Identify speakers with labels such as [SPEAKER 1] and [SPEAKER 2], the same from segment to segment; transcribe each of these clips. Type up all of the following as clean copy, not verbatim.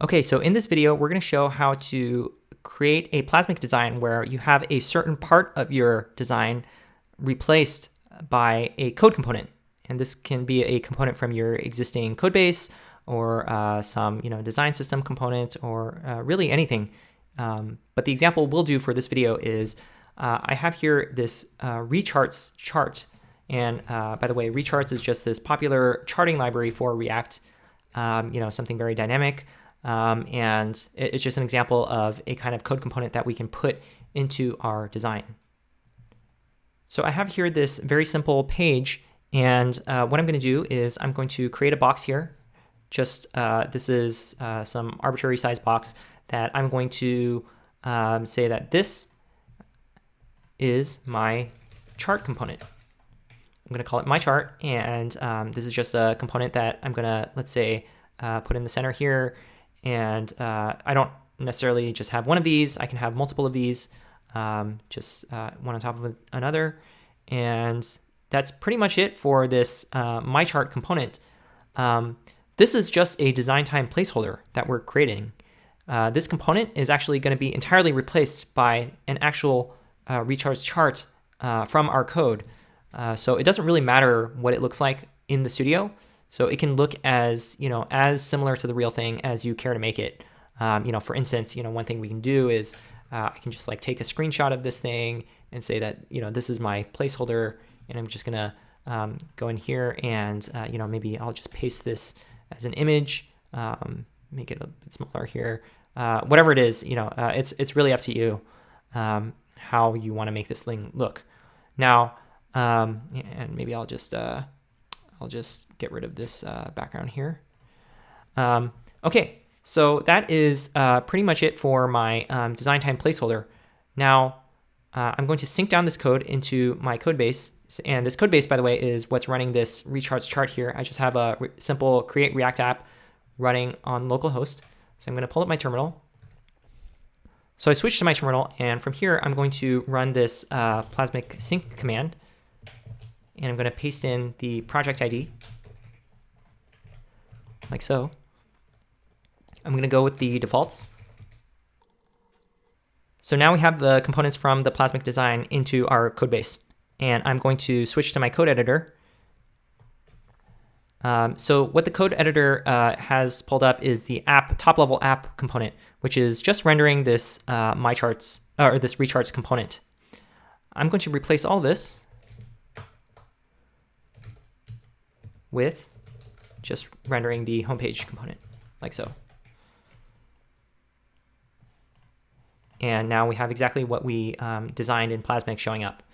[SPEAKER 1] Okay, so in this video, we're going to show how to create a plasmic design where you have a certain part of your design replaced by a code component. And this can be a component from your existing code base or some design system component or really anything. But the example we'll do for this video is I have here this recharts chart. And by the way, recharts is just this popular charting library for React, something very dynamic. And it's just an example of a kind of code component that we can put into our design. So I have here this very simple page, and what I'm going to do is I'm going to create a box here. Just this is some arbitrary size box that I'm going to say that this is my chart component. I'm going to call it my chart, and this is just a component that I'm going to, let's say, put in the center here. And I don't necessarily just have one of these. I can have multiple of these, just one on top of another. And that's pretty much it for this my chart component. This is just a design time placeholder that we're creating. This component is actually going to be entirely replaced by an actual recharge chart from our code. So it doesn't really matter what it looks like in the studio. So it can look as as similar to the real thing as you care to make it. For instance, one thing we can do is I can just take a screenshot of this thing and say that this is my placeholder, and I'm just gonna go in here and maybe I'll just paste this as an image, make it a bit smaller here. Whatever it is, it's really up to you how you want to make this thing look. Now, and maybe I'll just get rid of this background here. Okay, so that is pretty much it for my design time placeholder. Now, I'm going to sync down this code into my code base. And this code base, by the way, is what's running this recharts chart here. I just have a simple create React app running on localhost. So I'm going to pull up my terminal. So I switch to my terminal, and from here, I'm going to run this plasmic sync command. And I'm going to paste in the project ID, like so. I'm going to go with the defaults. So now we have the components from the plasmic design into our code base. And I'm going to switch to my code editor. So what the code editor has pulled up is the top-level app component, which is just rendering this my charts or this recharts component. I'm going to replace all this with just rendering the homepage component, like so. And now we have exactly what we designed in Plasmic showing up.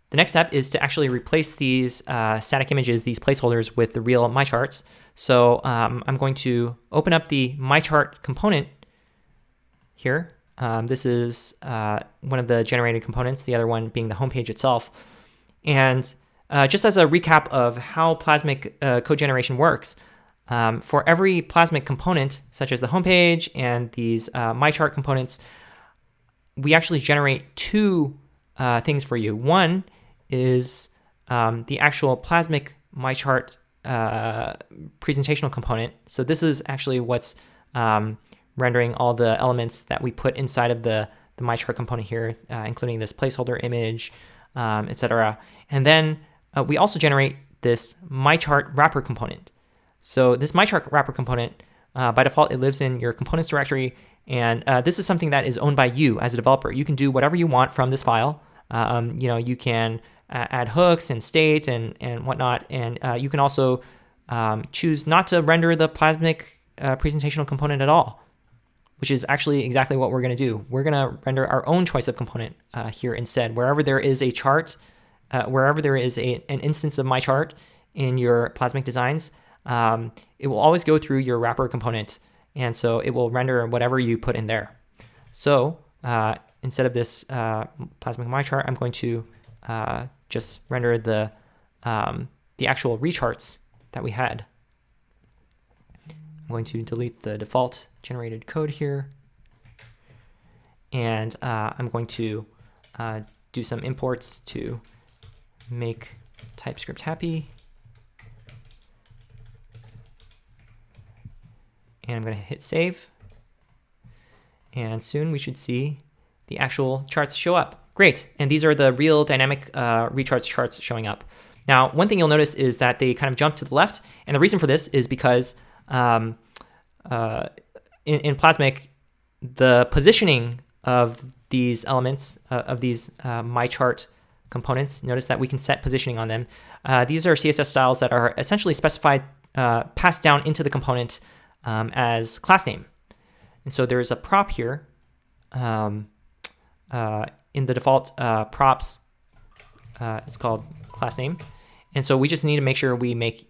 [SPEAKER 1] The next step is to actually replace these static images, these placeholders, with the real my charts. So I'm going to open up the my chart component here. This is one of the generated components, the other one being the homepage itself. And just as a recap of how Plasmic code generation works, for every Plasmic component, such as the homepage and these my chart components, we actually generate two things for you. One is the actual Plasmic my chart presentational component. So this is actually what's rendering all the elements that we put inside of the my chart component here, including this placeholder image, etc. And then we also generate this my chart wrapper component. So this my chart wrapper component, by default, it lives in your components directory, and this is something that is owned by you as a developer. You can do whatever you want from this file. You can add hooks and state and whatnot, and you can also choose not to render the Plasmic presentational component at all, which is actually exactly what we're going to do. We're going to render our own choice of component here instead. Wherever there is a chart, wherever there is an instance of my chart in your Plasmic designs, it will always go through your wrapper component, and so it will render whatever you put in there. So instead of this Plasmic my chart, I'm going to just render the actual recharts that we had. I'm going to delete the default generated code here, and I'm going to do some imports to make TypeScript happy. And I'm going to hit save. And soon we should see the actual charts show up. Great. And these are the real dynamic recharts charts showing up. Now, one thing you'll notice is that they kind of jump to the left. And the reason for this is because in Plasmic, the positioning of these elements, of these my chart components, notice that we can set positioning on them. These are CSS styles that are essentially specified, passed down into the component as class name. And so there's a prop here in the default props. It's called class name. And so we just need to make sure we make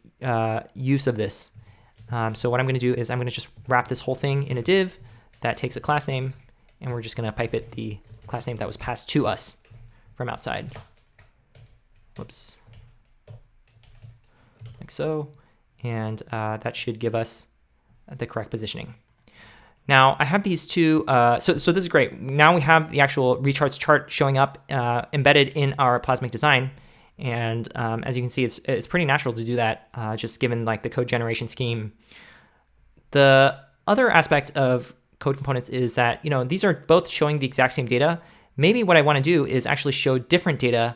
[SPEAKER 1] use of this. So what I'm going to do is I'm going to just wrap this whole thing in a div that takes a class name, and we're just going to pipe it the class name that was passed to us from outside. Whoops. Like so. And that should give us the correct positioning. Now I have these two, so this is great. Now we have the actual recharts chart showing up embedded in our Plasmic design. And as you can see, it's pretty natural to do that, just given like the code generation scheme. The other aspect of code components is that, these are both showing the exact same data. Maybe what I want to do is actually show different data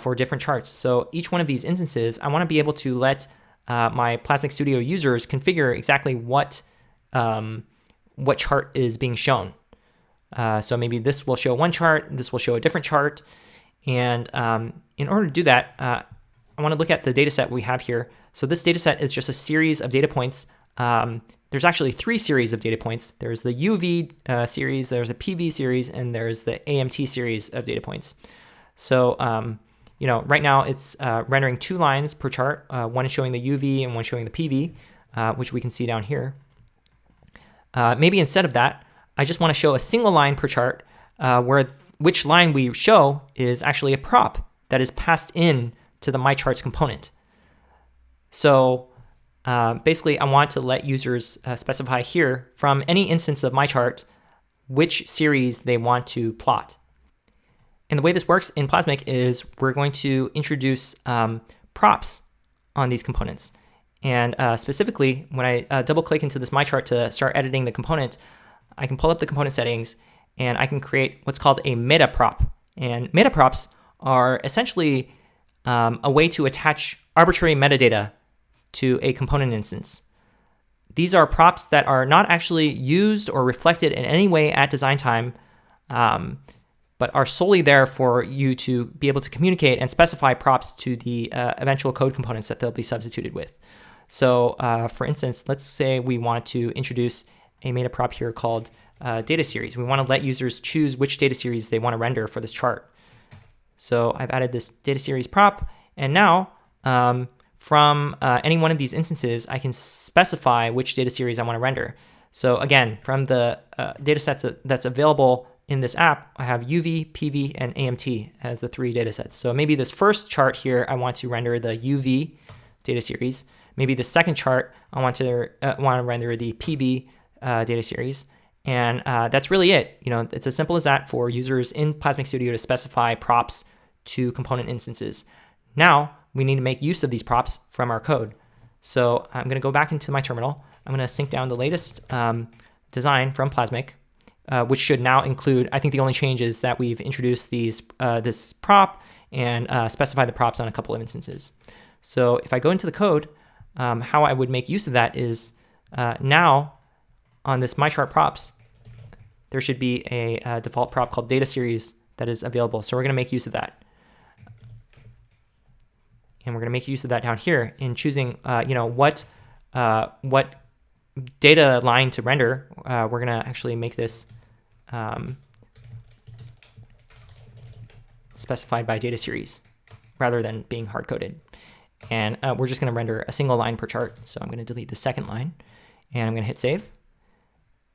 [SPEAKER 1] for different charts. So each one of these instances, I want to be able to let my Plasmic Studio users configure exactly what chart is being shown. So maybe this will show one chart, this will show a different chart. And in order to do that, I want to look at the data set we have here. So this data set is just a series of data points. There's actually 3 series of data points. There's the UV series, there's a PV series, and there's the AMT series of data points. So, right now it's rendering 2 lines per chart. One is showing the UV and one showing the PV, which we can see down here. Maybe instead of that, I just want to show a single line per chart which line we show is actually a prop that is passed in to the MyCharts component. So basically, I want to let users specify here from any instance of MyChart which series they want to plot. And the way this works in Plasmic is we're going to introduce props on these components. And specifically, when I double click into this MyChart to start editing the component, I can pull up the component settings and I can create what's called a meta prop. And meta props are essentially a way to attach arbitrary metadata to a component instance. These are props that are not actually used or reflected in any way at design time, but are solely there for you to be able to communicate and specify props to the eventual code components that they'll be substituted with. So for instance, let's say we want to introduce a meta prop here called data series. We want to let users choose which data series they want to render for this chart. So I've added this data series prop, and now from any one of these instances, I can specify which data series I want to render. So again, from the data sets that's available in this app, I have UV, PV, and AMT as the 3 data sets. So maybe this first chart here, I want to render the UV data series. Maybe the second chart, I want to render the PV data series. And that's really it. It's as simple as that for users in Plasmic Studio to specify props to component instances. Now we need to make use of these props from our code. So I'm going to go back into my terminal. I'm going to sync down the latest design from Plasmic, which should now include, I think the only change is that we've introduced this prop and specify the props on a couple of instances. So if I go into the code, how I would make use of that is now on this MyChart props, there should be a default prop called data series that is available. So we're going to make use of that. And we're going to make use of that down here in choosing, what data line to render. We're going to actually make this specified by data series rather than being hard-coded. And we're just going to render a single line per chart. So I'm going to delete the second line, and I'm going to hit save.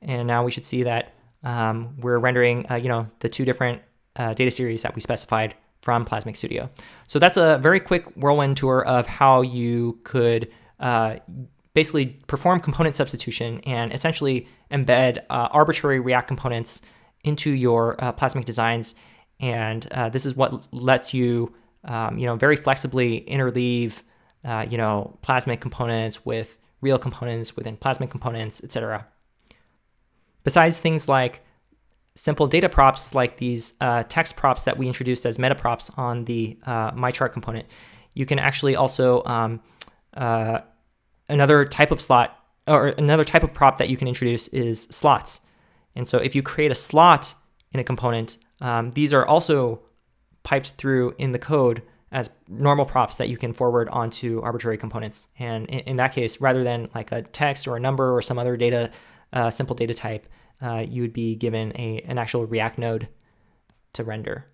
[SPEAKER 1] And now we should see that we're rendering, the 2 different data series that we specified from Plasmic Studio. So that's a very quick whirlwind tour of how you could basically perform component substitution and essentially embed arbitrary React components into your Plasmic designs. And this is what lets you, very flexibly interleave, Plasmic components with real components, within Plasmic components, etc. Besides things like simple data props like these text props that we introduced as meta props on the MyChart component, you can actually also another type of slot or another type of prop that you can introduce is slots. And so if you create a slot in a component, these are also piped through in the code as normal props that you can forward onto arbitrary components. And in that case, rather than like a text or a number or some other data, simple data type, you would be given an actual React node to render.